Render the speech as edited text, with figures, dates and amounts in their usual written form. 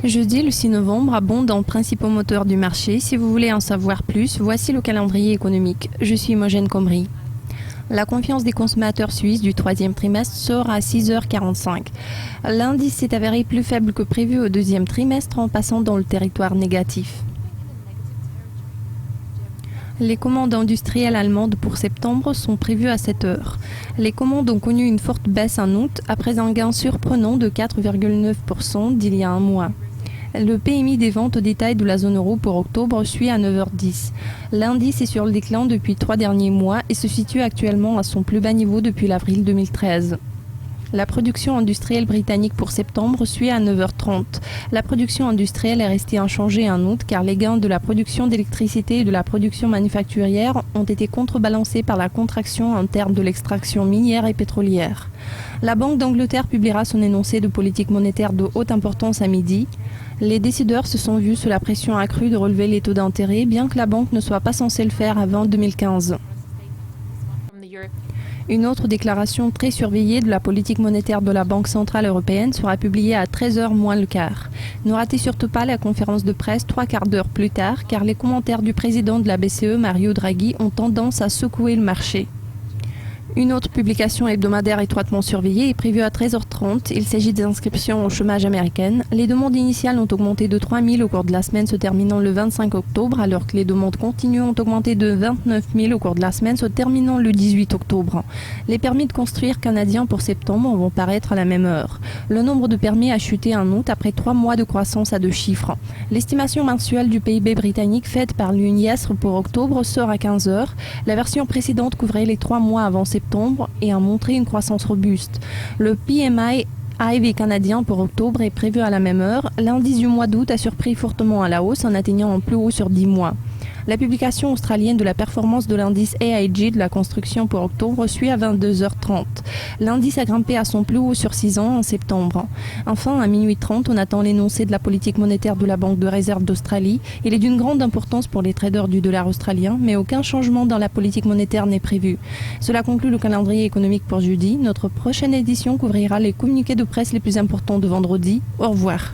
Jeudi, le 6 novembre, abonde en principaux moteurs du marché. Si vous voulez en savoir plus, voici le calendrier économique. Je suis Imogen Combry. La confiance des consommateurs suisses du troisième trimestre sort à 6h45. L'indice s'est avéré plus faible que prévu au deuxième trimestre en passant dans le territoire négatif. Les commandes industrielles allemandes pour septembre sont prévues à 7 heures. Les commandes ont connu une forte baisse en août après un gain surprenant de 4,9% d'il y a un mois. Le PMI des ventes au détail de la zone euro pour octobre suit à 9h10. L'indice est sur le déclin depuis 3 derniers mois et se situe actuellement à son plus bas niveau depuis l'avril 2013. La production industrielle britannique pour septembre suit à 9h30. La production industrielle est restée inchangée en août car les gains de la production d'électricité et de la production manufacturière ont été contrebalancés par la contraction en termes de l'extraction minière et pétrolière. La Banque d'Angleterre publiera son énoncé de politique monétaire de haute importance à midi. Les décideurs se sont vus sous la pression accrue de relever les taux d'intérêt, bien que la banque ne soit pas censée le faire avant 2015. Une autre déclaration très surveillée de la politique monétaire de la Banque centrale européenne sera publiée à 13h moins le quart. Ne ratez surtout pas la conférence de presse 3/4 d'heure plus tard, car les commentaires du président de la BCE, Mario Draghi, ont tendance à secouer le marché. Une autre publication hebdomadaire étroitement surveillée est prévue à 13h30. Il s'agit des inscriptions au chômage américaines. Les demandes initiales ont augmenté de 3000 au cours de la semaine se terminant le 25 octobre, alors que les demandes continues ont augmenté de 29 000 au cours de la semaine se terminant le 18 octobre. Les permis de construire canadiens pour septembre vont paraître à la même heure. Le nombre de permis a chuté en août après 3 mois de croissance à 2 chiffres. L'estimation mensuelle du PIB britannique faite par l'UNIESR pour octobre sort à 15h. La version précédente couvrait les 3 mois avant septembre et a montré une croissance robuste. Le PMI AIV canadien pour octobre est prévu à la même heure. L'indice du mois d'août a surpris fortement à la hausse en atteignant un plus haut sur 10 mois. La publication australienne de la performance de l'indice AIG de la construction pour octobre suit à 22h30. L'indice a grimpé à son plus haut sur 6 ans en septembre. Enfin, à minuit 30, on attend l'énoncé de la politique monétaire de la Banque de réserve d'Australie. Il est d'une grande importance pour les traders du dollar australien, mais aucun changement dans la politique monétaire n'est prévu. Cela conclut le calendrier économique pour jeudi. Notre prochaine édition couvrira les communiqués de presse les plus importants de vendredi. Au revoir.